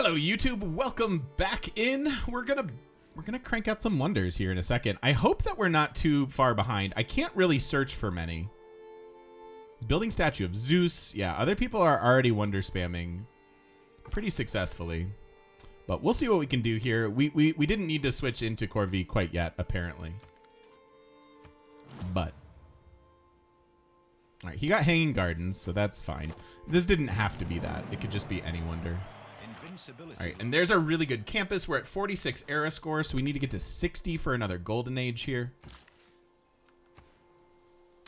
Hello YouTube, welcome back in. We're gonna crank out some wonders here in a second. I hope that we're not too far behind. I can't really search for many. Building statue of Zeus. Yeah, other people are already wonder spamming pretty successfully. But we'll see what we can do here. We didn't need to switch into Core V quite yet, apparently. But all right, he got hanging gardens, so that's fine. This didn't have to be that. It could just be any wonder. All right, and there's our really good campus. We're at 46 era score, so we need to get to 60 for another golden age here.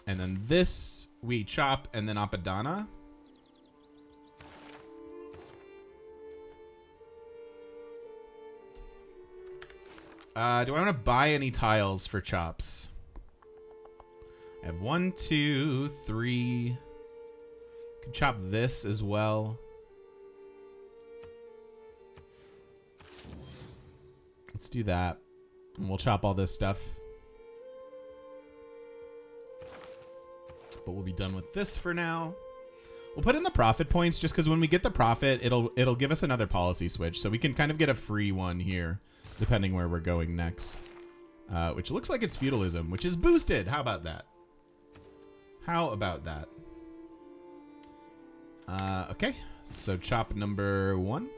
And then this we chop, and then Apadana. Do I want to buy any tiles for chops? I have 1, 2, 3. Can chop this as well. Let's do that. And we'll chop all this stuff. But we'll be done with this for now. We'll put in the profit points just because when we get the profit, it'll give us another policy switch. So we can kind of get a free one here, depending where we're going next. Which looks like it's feudalism, which is boosted. How about that? How about that? Okay, so chop number 1.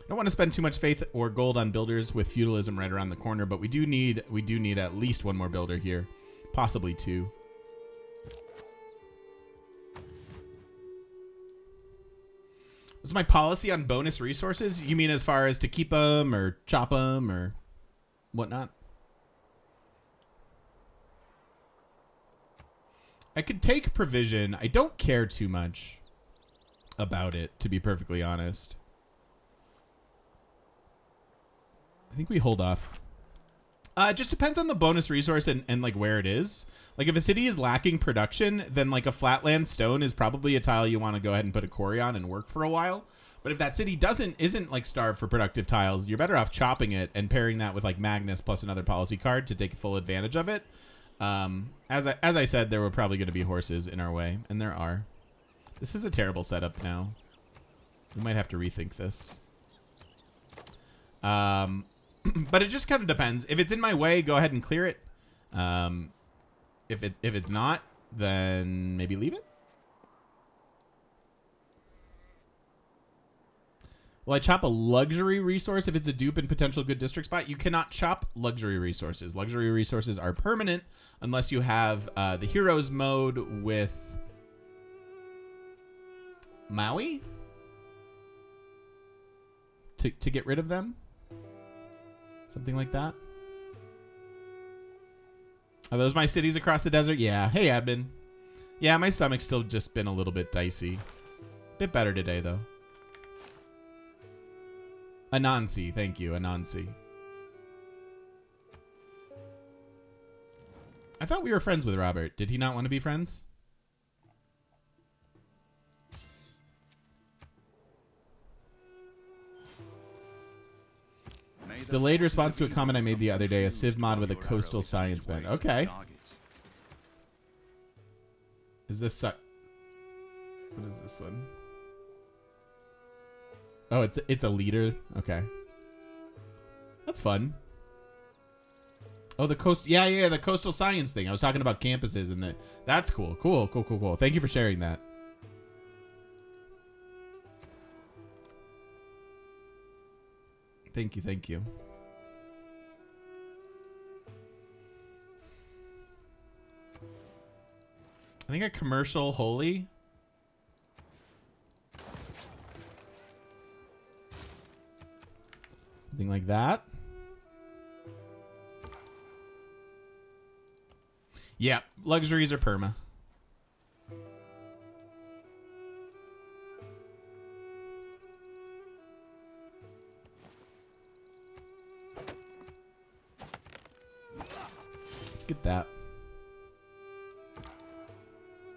I don't want to spend too much faith or gold on builders with feudalism right around the corner, but we do need at least one more builder here, possibly 2. What's my policy on bonus resources? You mean as far as to keep them or chop them or whatnot? I could take provision. I don't care too much about it, to be perfectly honest. I think we hold off. It just depends on the bonus resource and like where it is. Like if a city is lacking production, then like a flatland stone is probably a tile you want to go ahead and put a quarry on and work for a while. But if that city isn't like starved for productive tiles, you're better off chopping it and pairing that with like Magnus plus another policy card to take full advantage of it. As I said, there were probably going to be horses in our way, and there are. This is a terrible setup now. We might have to rethink this. But it just kind of depends. If it's in my way, go ahead and clear it. If it's not, then maybe leave it. Will I chop a luxury resource if it's a dupe and potential good district spot? You cannot chop luxury resources. Luxury resources are permanent unless you have the heroes mode with Maui to get rid of them. Something like that. Are those my cities across the desert? Yeah. Hey, admin. Yeah, my stomach's still just been a little bit dicey. Bit better today, though. Anansi. Thank you, Anansi. I thought we were friends with Robert. Did he not want to be friends? Delayed response to a comment I made the other day. A Civ mod with a coastal science band. Okay. Is this... What is this one? Oh, it's a leader. Okay. That's fun. Oh, the coast... Yeah, the coastal science thing. I was talking about campuses and that's cool. Cool. Thank you for sharing that. Thank you. I think a commercial holy. Something like that. Yeah, luxuries are perma. Get that.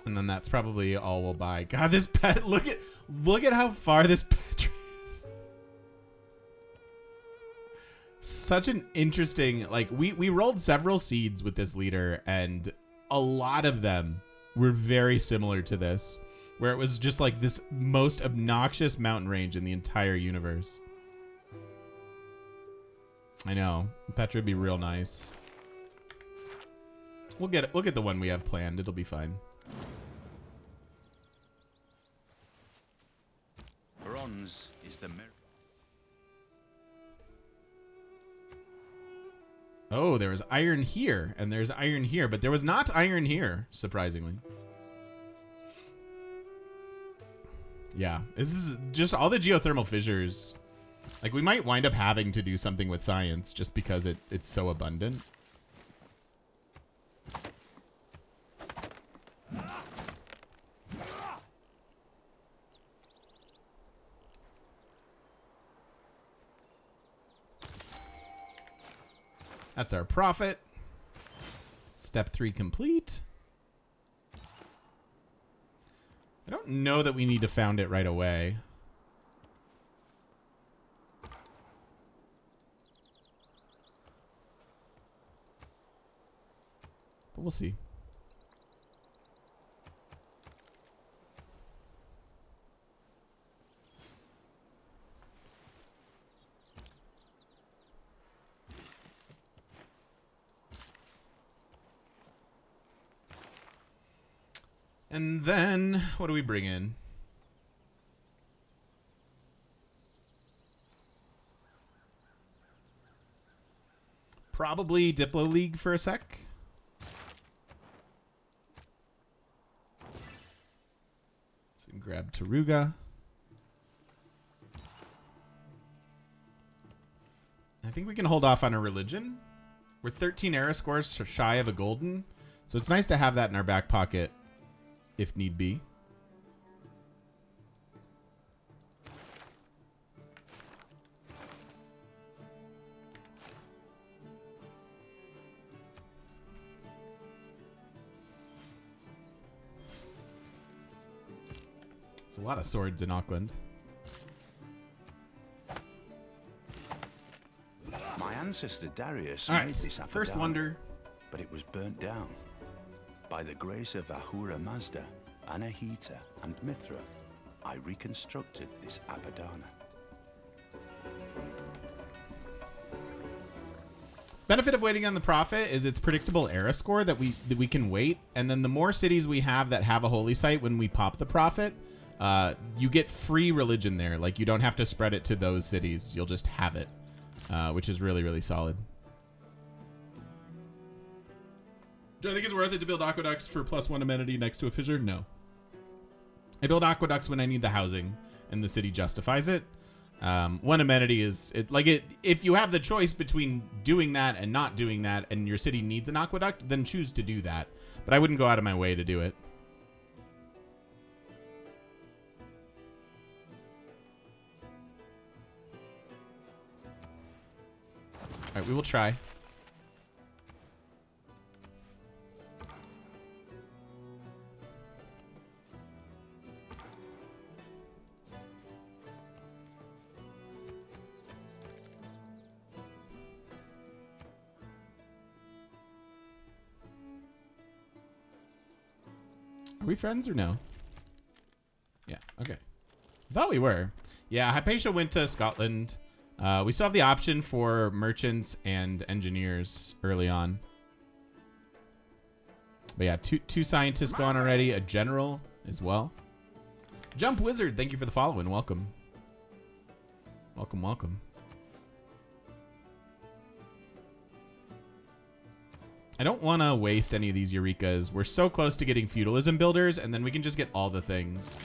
And then that's probably all we'll buy. God, this pet, look at how far this pet is. such an interesting, like, we rolled several seeds with this leader, and a lot of them were very similar to this, where it was just like this most obnoxious mountain range in the entire universe. I know. Petra would be real nice. We'll get the one we have planned. It'll be fine. Bronze is the mirror. Oh, there was iron here, and there's iron here, but there was not iron here, surprisingly. Yeah, this is just all the geothermal fissures. Like, we might wind up having to do something with science just because it's so abundant. That's our profit. Step 3 complete. I don't know that we need to found it right away. But we'll see. And then, what do we bring in? Probably Diplo League for a sec. So we can grab Taruga. I think we can hold off on a religion. We're 13 era scores shy of a golden. So it's nice to have that in our back pocket if need be. It's a lot of swords in Auckland. My ancestor Darius All made right, this first Apadana, wonder. but it was burnt down. By the grace of Ahura Mazda, Anahita, and Mithra, I reconstructed this Apadana. Benefit of waiting on the prophet is its predictable era score that we can wait, and then the more cities we have that have a holy site when we pop the prophet, you get free religion there. Like, you don't have to spread it to those cities. You'll just have it, which is really, really solid. Do I think it's worth it to build aqueducts for +1 amenity next to a fissure? No. I build aqueducts when I need the housing and the city justifies it. One amenity is if you have the choice between doing that and not doing that, and your city needs an aqueduct, then choose to do that. But I wouldn't go out of my way to do it. All right, we will try. Are we friends or no? Yeah, okay. I thought we were. Yeah, Hypatia went to Scotland. We still have the option for merchants and engineers early on. But yeah, two scientists gone already, a general as well. Jump Wizard, thank you for the follow and welcome. Welcome, welcome. I don't want to waste any of these Eurekas. We're so close to getting feudalism builders, and then we can just get all the things.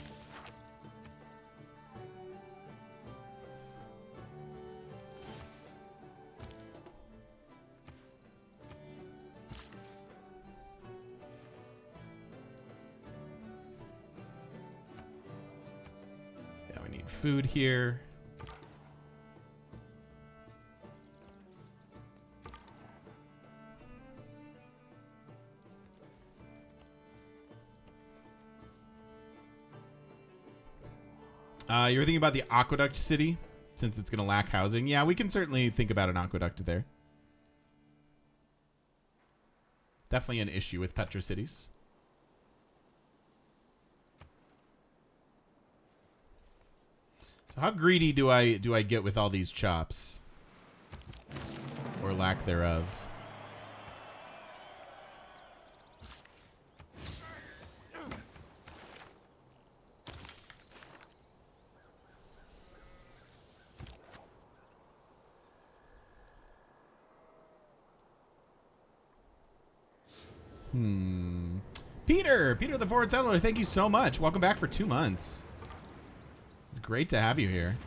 Yeah, we need food here. You were thinking about the Aqueduct City? since it's going to lack housing. Yeah, we can certainly think about an aqueduct there. Definitely an issue with Petrocities. So how greedy do I get with all these chops? Or lack thereof? Peter the Forward Settler, thank you so much. Welcome back for 2 months. It's great to have you here.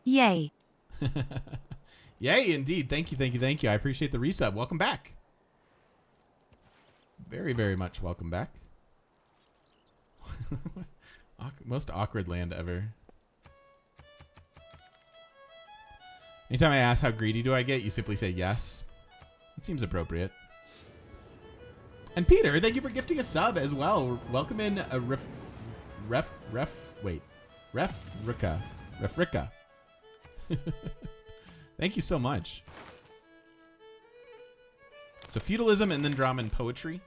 Yay. Yay, indeed. Thank you. I appreciate the resub. Welcome back. Very, very much welcome back. Most awkward land ever. Anytime I ask how greedy do I get, you simply say yes. It seems appropriate. And Peter, thank you for gifting a sub as well. Welcome in a Refrika. Thank you so much. So feudalism and then drama and poetry.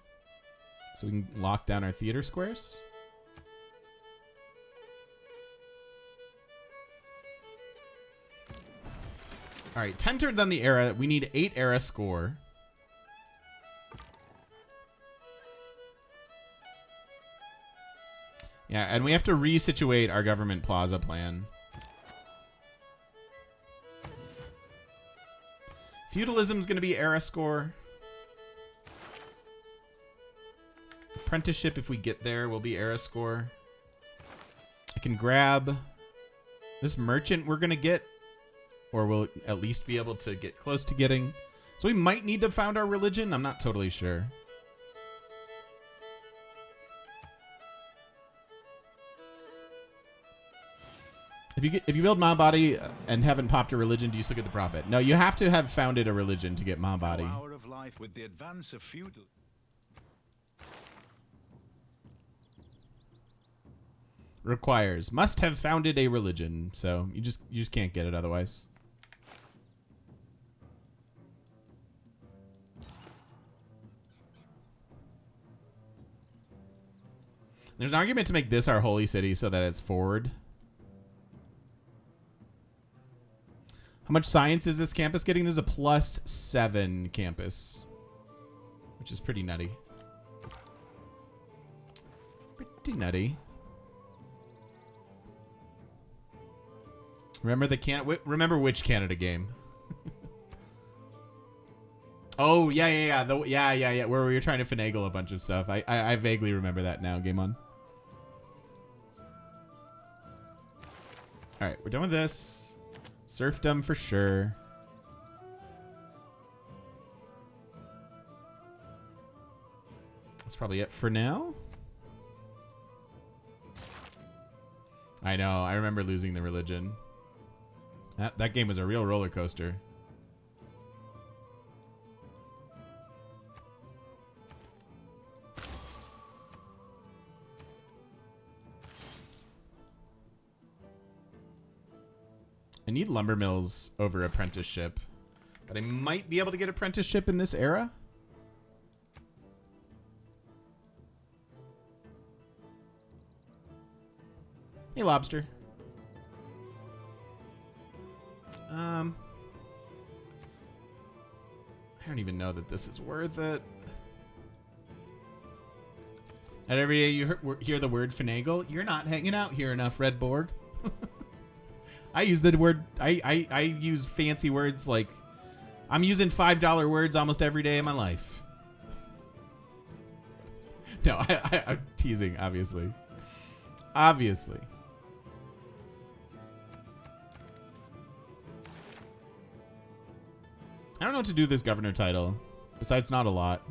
So we can lock down our theater squares. All right, 10 turns on the era. We need 8 era score. Yeah, and we have to resituate our government plaza plan. Feudalism's going to be era score. Apprenticeship, if we get there, will be era score. I can grab this merchant we're going to get, or we'll at least be able to get close to getting. So we might need to found our religion. I'm not totally sure. If you build Mahbadi and haven't popped a religion, do you still get the profit? No, you have to have founded a religion to get Mahbadi. Hour of life with the advance of feudal. Requires must have founded a religion, so you just can't get it otherwise. There's an argument to make this our holy city so that it's forward. How much science is this campus getting? This is a +7 campus, which is pretty nutty. Pretty nutty. Remember remember which Canada game? Oh yeah. Where we were trying to finagle a bunch of stuff. I vaguely remember that now. Game on. All right, we're done with this. Serfdom for sure. That's probably it for now. I know. I remember losing the religion. That game was a real roller coaster. I need lumber mills over apprenticeship, but I might be able to get apprenticeship in this era. Hey, lobster. I don't even know that this is worth it. At every day you hear the word finagle, you're not hanging out here enough, Red Borg. I use the word, I use fancy words like, I'm using $5 words almost every day of my life. No, I'm teasing, obviously. Obviously. I don't know what to do with this governor title. Besides not a lot.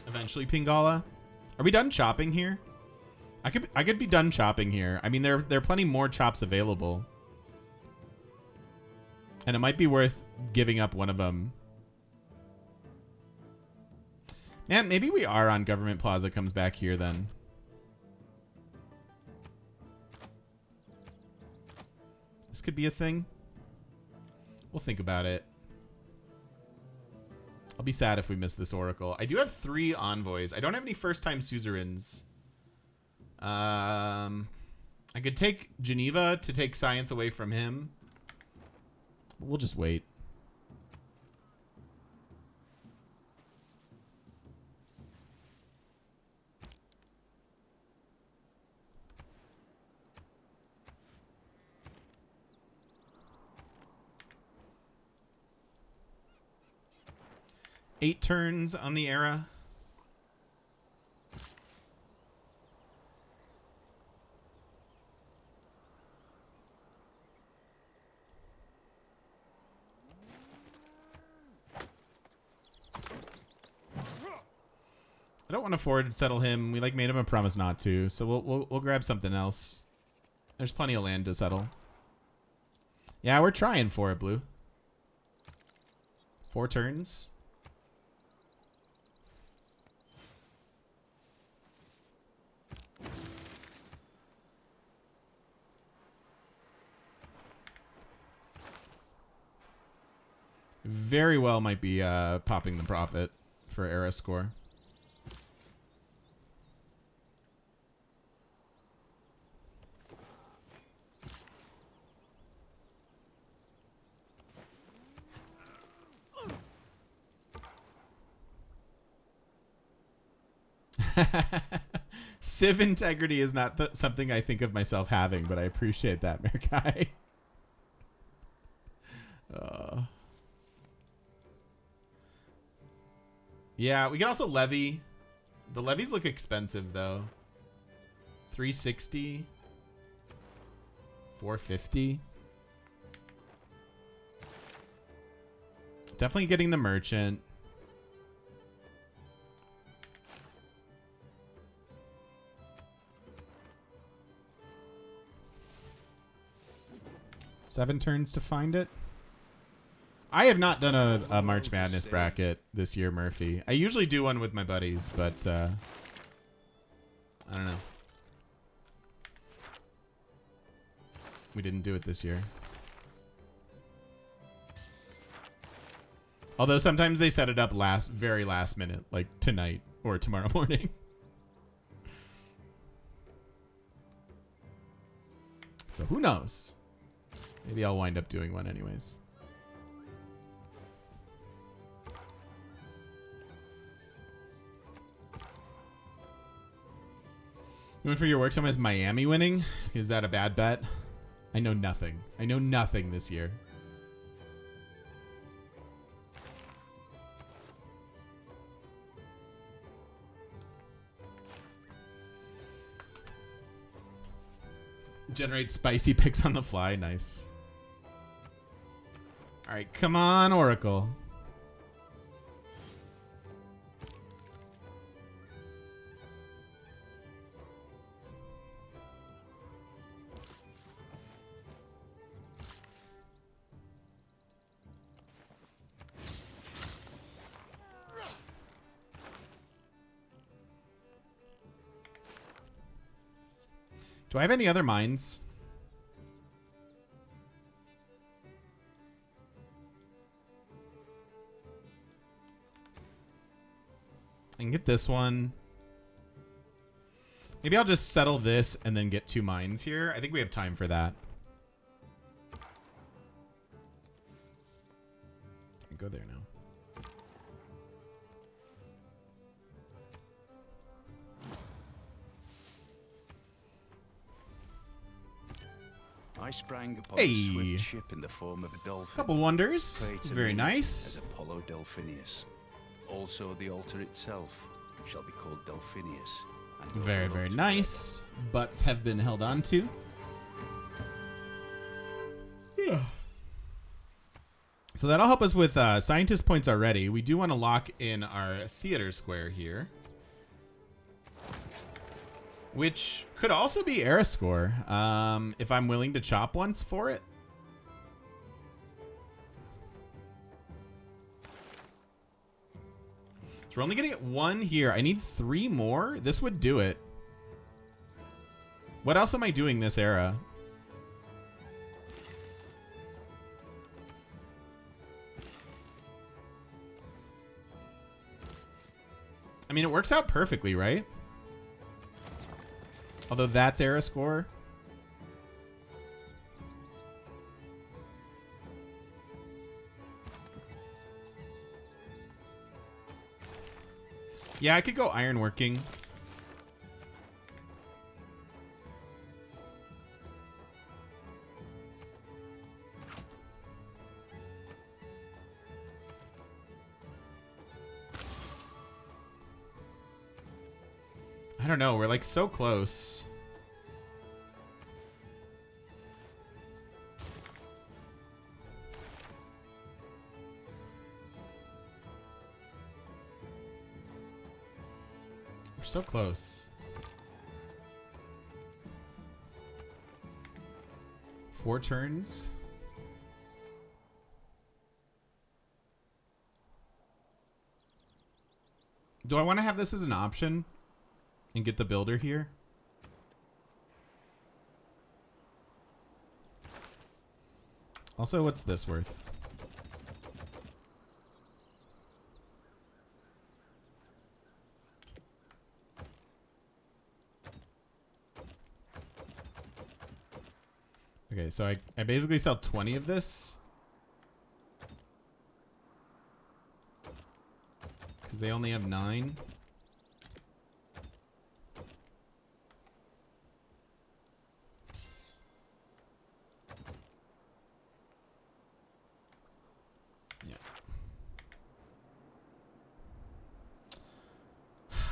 Eventually Pingala. Are we done chopping here? I could be done chopping here. I mean, there are plenty more chops available. And it might be worth giving up one of them. Man, maybe we are on Government Plaza comes back here then. This could be a thing. We'll think about it. I'll be sad if we miss this Oracle. I do have 3 envoys. I don't have any first-time suzerains. I could take Geneva to take science away from him. We'll just wait. Eight turns on the era. I don't want to forward settle him. We like made him a promise not to, so we'll grab something else. There's plenty of land to settle. Yeah, we're trying for it, Blue. 4 turns. Very well might be popping the profit for era score. Civ integrity is not something I think of myself having, but I appreciate that, Merkai. Yeah, we can also levy. The levies look expensive, though. 360. 450. Definitely getting the merchant. Seven turns to find it. I have not done a March Madness bracket this year, Murphy. I usually do one with my buddies, but I don't know. We didn't do it this year. Although sometimes they set it up very last minute, like tonight or tomorrow morning. So who knows? Maybe I'll wind up doing one anyways. You went for your work. Someone has Miami winning. Is that a bad bet? I know nothing. I know nothing this year. Generate spicy picks on the fly. Nice. All right, come on, Oracle. Do I have any other mines? I can get this one. Maybe I'll just settle this and then get 2 mines here. I think we have time for that. Can't go there now. I sprang upon Hey. a swift ship in the form of a dolphin. Couple wonders. Pray to Very me nice. as Apollo Delphinius. Also the altar itself shall be called Delphinius. And Very, very overlooked nice. Butts have been held on to. So that'll help us with scientist points already. We do want to lock in our theater square here, which could also be era score if I'm willing to chop once for it. So we're only going to get 1 here. I need 3 more. This would do it. What else am I doing this era? I mean, it works out perfectly, right? Although that's era score. Yeah, I could go ironworking. I don't know. We're like so close. We're so close. 4 turns. Do I want to have this as an option and get the builder here? Also, what's this worth? Okay, so I basically sell 20 of this. Because they only have 9. Yeah.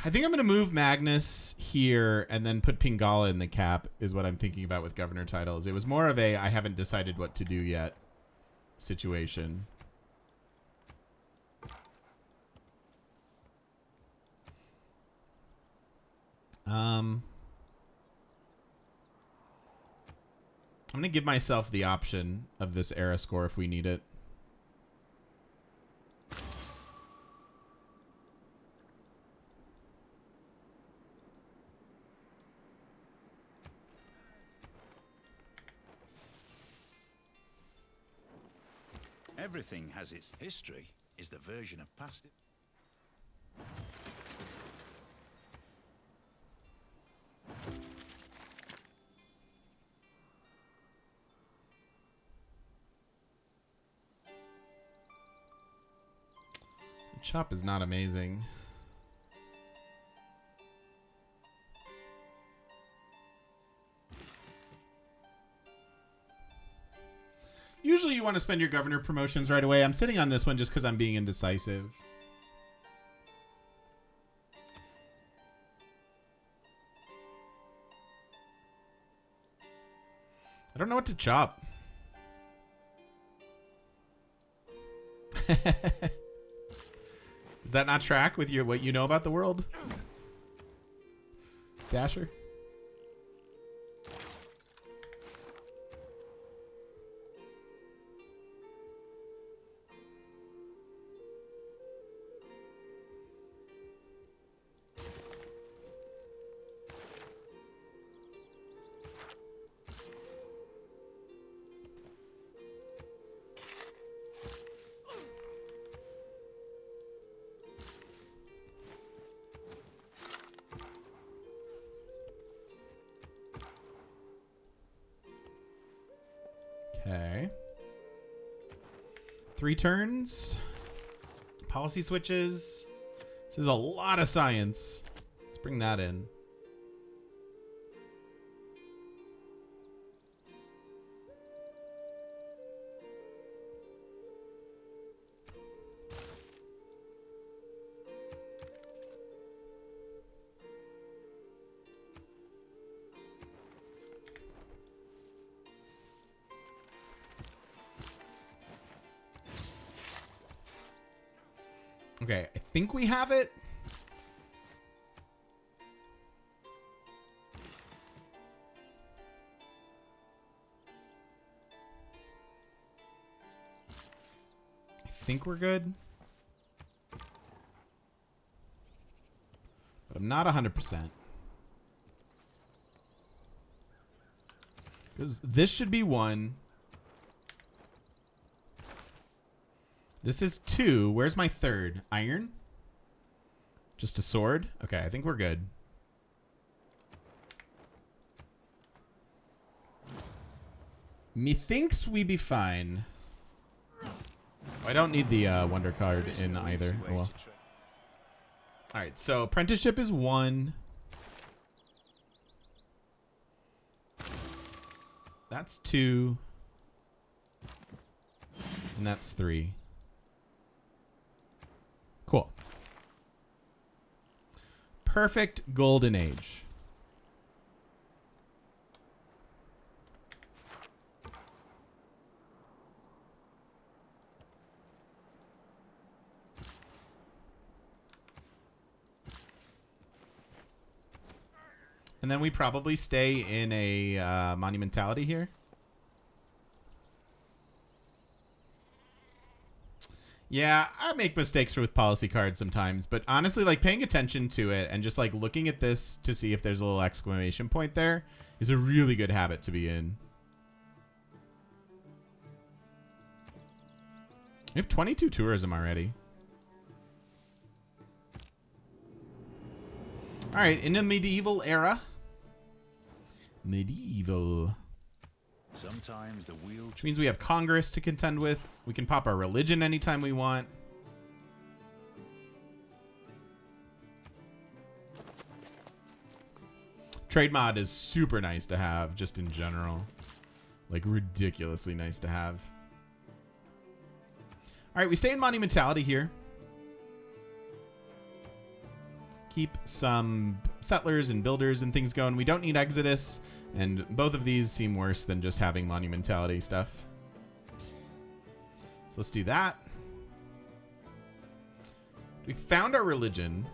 I think I'm going to move Magnus here and then put Pingala in the cap is what I'm thinking about with governor titles. It was more of a I haven't decided what to do yet situation. I'm going to give myself the option of this era score if we need it. Everything has its history, is the version of past. Chop is not amazing. Usually you want to spend your governor promotions right away. I'm sitting on this one just because I'm being indecisive. I don't know what to chop. Does that not track with your what you know about the world? Dasher? Okay. 3 turns. Policy switches. This is a lot of science. Let's bring that in. Okay, I think we have it. I think we're good. But I'm not 100%. Because this should be 1. This is 2. Where's my 3rd? Iron? Just a sword? Okay, I think we're good. Methinks we be fine. I don't need the wonder card in either. Oh, well. All right, so apprenticeship is 1. That's 2. And that's 3. Cool. Perfect golden age. And then we probably stay in a monumentality here. Yeah, I make mistakes with policy cards sometimes, but honestly, like paying attention to it and just like looking at this to see if there's a little exclamation point there is a really good habit to be in. We have 22 tourism already. All right, in the medieval era. Medieval. Sometimes the wheel, which means we have Congress to contend with. We can pop our religion anytime we want. Trade mod is super nice to have, just in general. Like, ridiculously nice to have. All right, we stay in monumentality here. Keep some settlers and builders and things going. We don't need Exodus, and both of these seem worse than just having monumentality stuff. So let's do that. We found our religion.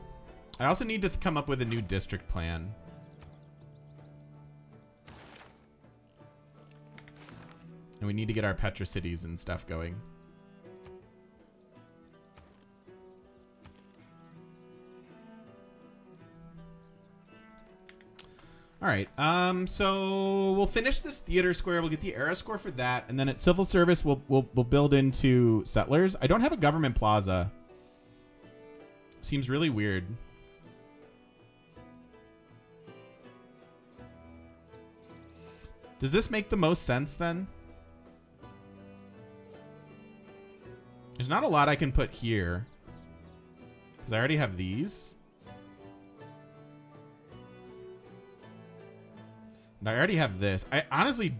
I also need to come up with a new district plan. And we need to get our Petra cities and stuff going. All right, so we'll finish this theater square. We'll get the era score for that, and then at civil service, we'll build into settlers. I don't have a government plaza. Seems really weird. Does this make the most sense then? There's not a lot I can put here because I already have these. And I already have this. I honestly...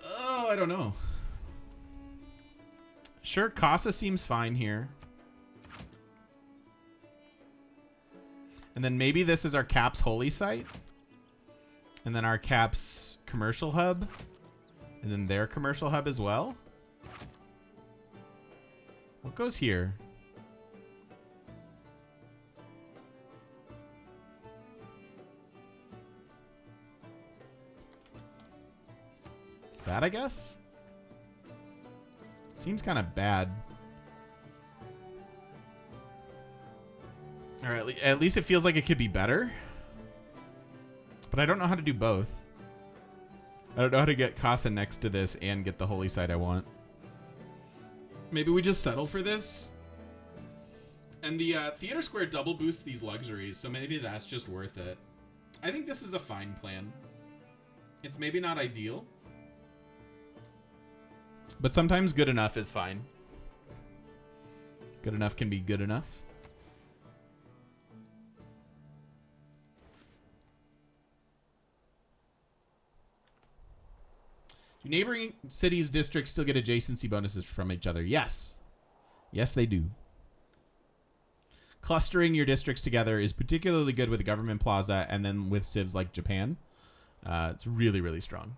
Oh, I don't know. Sure, Casa seems fine here. And then maybe this is our Caps holy site. And then our Caps commercial hub. And then their commercial hub as well. What goes here? That, I guess? Seems kind of bad. Alright, at least it feels like it could be better. But I don't know how to do both. I don't know how to get Casa next to this and get the holy site I want. Maybe we just settle for this. And the theater square double boosts these luxuries, so maybe that's just worth it. I think this is a fine plan. It's maybe not ideal. But sometimes good enough is fine. Good enough can be good enough. Do neighboring cities, districts still get adjacency bonuses from each other? Yes. Yes, they do. Clustering your districts together is particularly good with the government plaza and then with civs like Japan. It's really, really strong.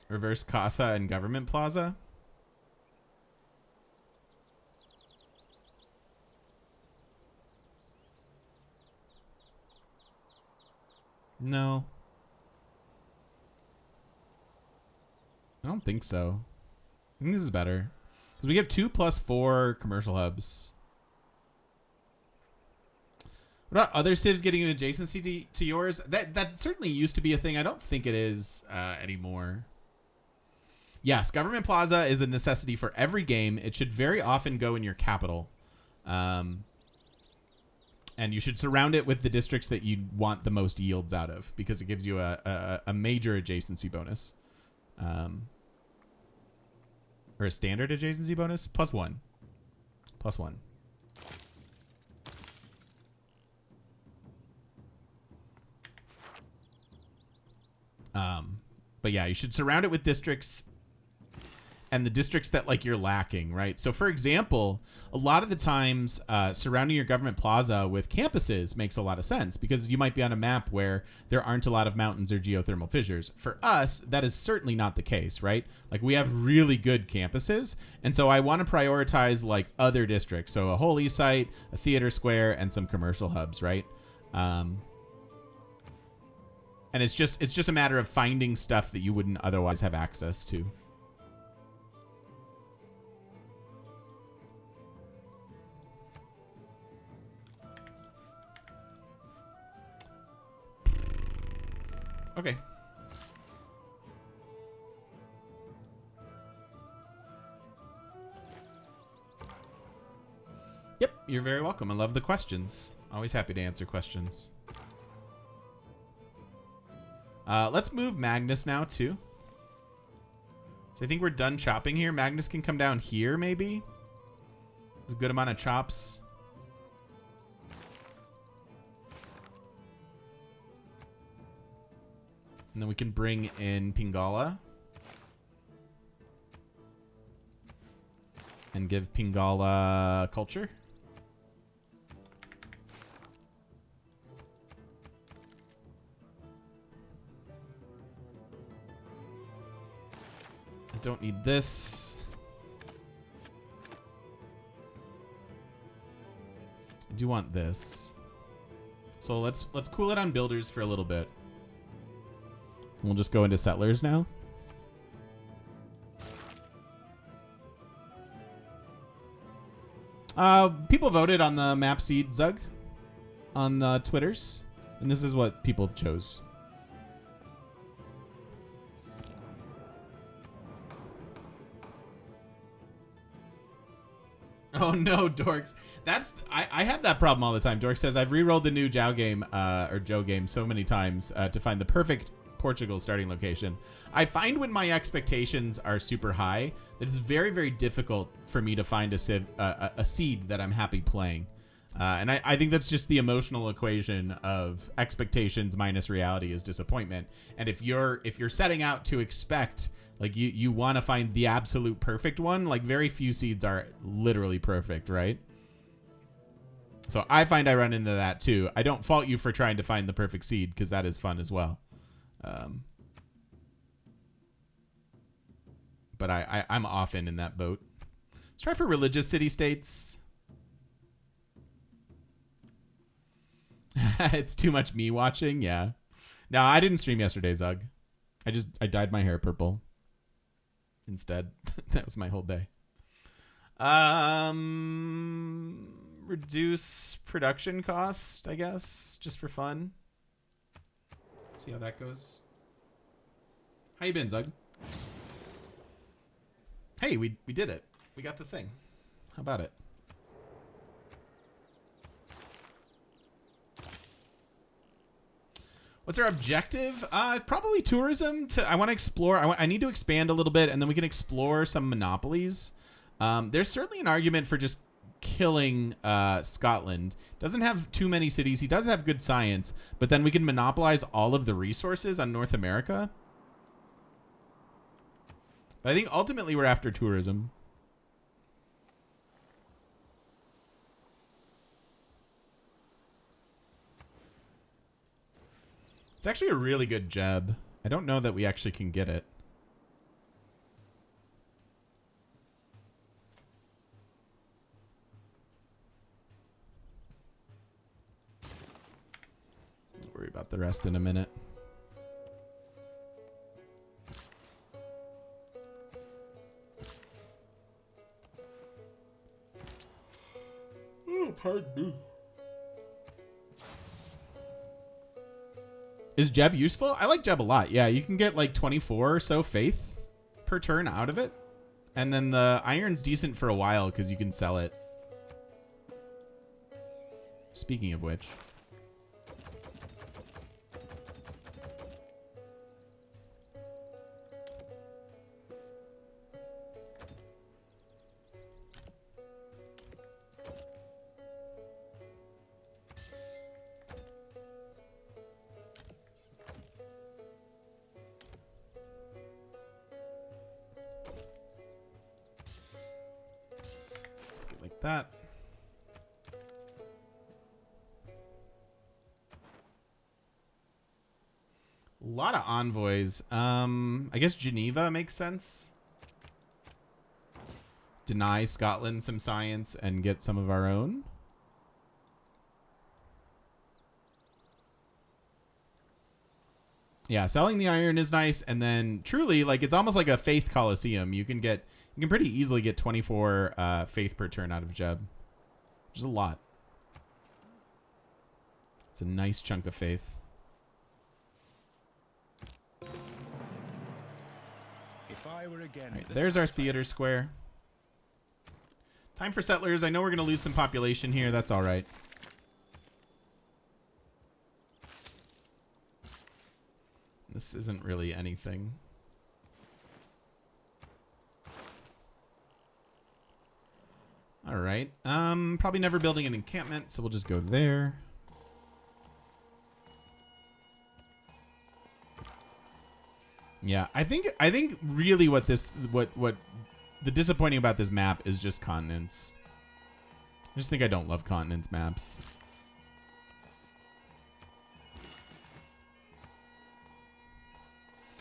Reverse Casa and government plaza. No. I don't think so. I think this is better. Because we have 2 + 4 commercial hubs. What about other civs getting an adjacency to yours? That certainly used to be a thing. I don't think it is anymore. Yes, Government Plaza is a necessity for every game. It should very often go in your capital. And you should surround it with the districts that you want the most yields out of, because it gives you a major adjacency bonus. Or a standard adjacency bonus? +1. +1. But yeah, you should surround it with districts, and the districts that like you're lacking, right? So for example, a lot of the times surrounding your government plaza with campuses makes a lot of sense, because you might be on a map where there aren't a lot of mountains or geothermal fissures. For us, that is certainly not the case, right? Like, we have really good campuses, and so I want to prioritize like other districts. So a holy site, a theater square, and some commercial hubs, right? And it's just a matter of finding stuff that you wouldn't otherwise have access to. Okay. Yep, you're very welcome. I love the questions. Always happy to answer questions. Let's move Magnus now, too. So I think we're done chopping here. Magnus can come down here, maybe. There's a good amount of chops. And then we can bring in Pingala. And give Pingala culture. I don't need this. I do want this. So let's cool it on builders for a little bit. We'll just go into settlers now. People voted on the map seed, Zug, on the Twitters, and this is what people chose. Oh no, Dorks. I have that problem all the time. Dork says, I've re-rolled the new Joe game so many times to find the perfect Portugal starting location. I find when my expectations are super high that it's very, very difficult for me to find a seed that I'm happy playing. And I think that's just the emotional equation of expectations minus reality is disappointment. And if you're setting out to expect, like, you want to find the absolute perfect one, like, very few seeds are literally perfect, right? So I find I run into that too. I don't fault you for trying to find the perfect seed, because that is fun as well. But I'm often in that boat. Let's try for religious city-states. It's too much me watching, yeah. No, I didn't stream yesterday, Zug. I dyed my hair purple instead. That was my whole day. Reduce production cost, I guess, just for fun. See how that goes. How you been, Zug? Hey, we did it. We got the thing. How about it? What's our objective? Probably tourism. I want to explore. I need to expand a little bit, and then we can explore some monopolies. There's certainly an argument for just killing Scotland. Doesn't have too many cities. He does have good science, but then we can monopolize all of the resources on North America. But I think ultimately we're after tourism. It's actually a really good gem. I don't know that we actually can get it. Don't worry about the rest in a minute. Oh, pardon me. Is Jeb useful? I like Jeb a lot. Yeah, you can get like 24 or so faith per turn out of it. And then the iron's decent for a while because you can sell it. Speaking of which. Like that. A lot of envoys. I guess Geneva makes sense. Deny Scotland some science and get some of our own. Yeah, selling the iron is nice, and then truly, like, it's almost like a faith coliseum. You can pretty easily get 24 faith per turn out of Jeb, which is a lot. It's a nice chunk of faith. If I were again, Right, there's our theater square. Time for settlers. I know we're going to lose some population here. That's all right. This isn't really anything. All right. Probably never building an encampment, so we'll just go there. Yeah, I think really what the disappointing about this map is just continents. I just think I don't love continents maps.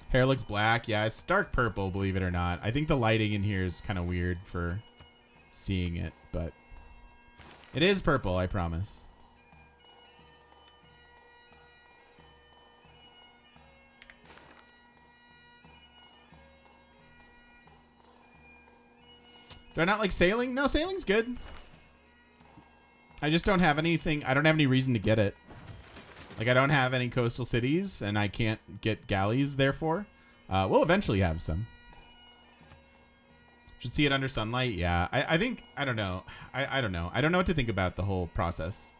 Hair looks black. Yeah, it's dark purple, believe it or not. I think the lighting in here is kind of weird for seeing it, but it is purple, I promise. Do I not like sailing? No, sailing's good. I just don't have anything. I don't have any reason to get it. Like, I don't have any coastal cities, and I can't get galleys, therefore. We'll eventually have some. Should see it under sunlight. Yeah, I think, I don't know. I don't know. I don't know what to think about the whole process.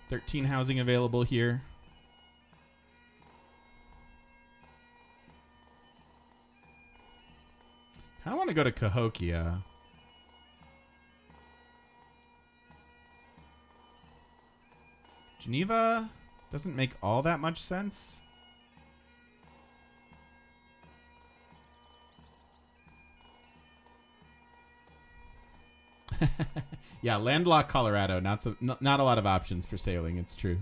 $13 housing available here. I want to go to Cahokia. Geneva doesn't make all that much sense. Yeah, landlocked Colorado. Not a lot of options for sailing. It's true.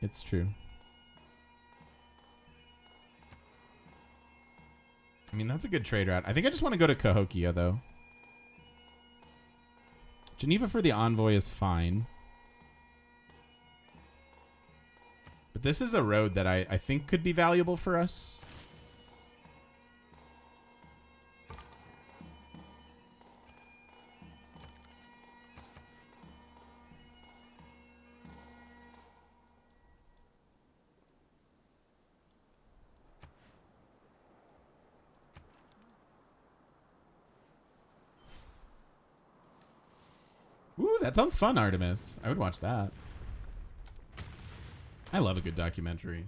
It's true. I mean, that's a good trade route. I think I just want to go to Cahokia, though. Geneva for the envoy is fine. But this is a road that I think could be valuable for us. Ooh, that sounds fun, Artemis. I would watch that. I love a good documentary.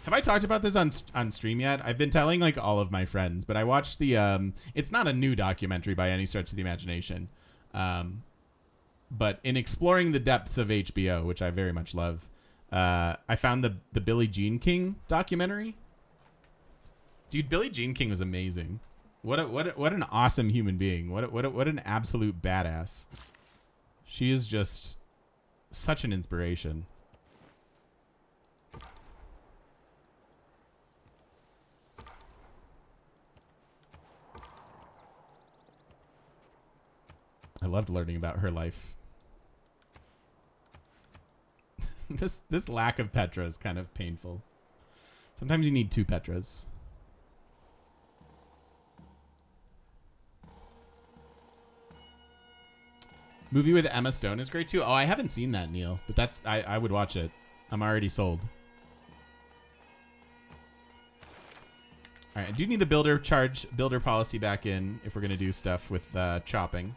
Have I talked about this on stream yet? I've been telling like all of my friends, but I watched the it's not a new documentary by any stretch of the imagination. But in exploring the depths of HBO, which I very much love, I found the Billie Jean King documentary. Dude, Billie Jean King was amazing. What an awesome human being. What an absolute badass. She is just such an inspiration. I loved learning about her life. This lack of Petra is kind of painful. Sometimes you need 2 Petras. Movie with Emma Stone is great too. Oh, I haven't seen that, Neil, but that's I would watch it. I'm already sold. All right, I do need the builder policy back in if we're gonna do stuff with chopping.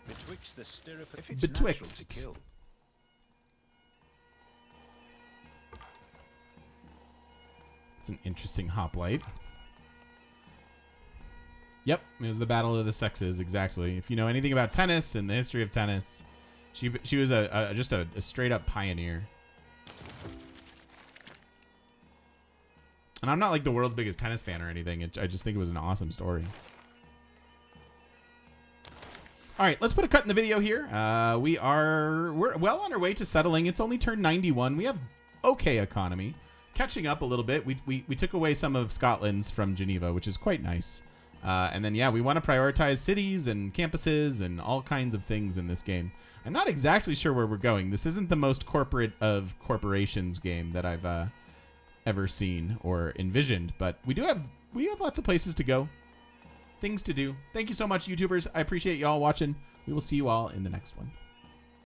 Betwixt the stirrup, if it's Betwixt. natural to kill. It's an interesting hoplite. Yep, it was the battle of the sexes, exactly. If you know anything about tennis and the history of tennis, she was just a straight up pioneer. And I'm not like the world's biggest tennis fan or anything. I just think it was an awesome story. All right, let's put a cut in the video here. We're well on our way to settling. It's only turned 91. We have okay economy. Catching up a little bit. We took away some of Scotland's from Geneva, which is quite nice. And then, yeah, we want to prioritize cities and campuses and all kinds of things in this game. I'm not exactly sure where we're going. This isn't the most corporate of corporations game that I've ever seen or envisioned, but we have lots of places to go, things to do. Thank you so much, YouTubers. I appreciate you all watching. We will see you all in the next one.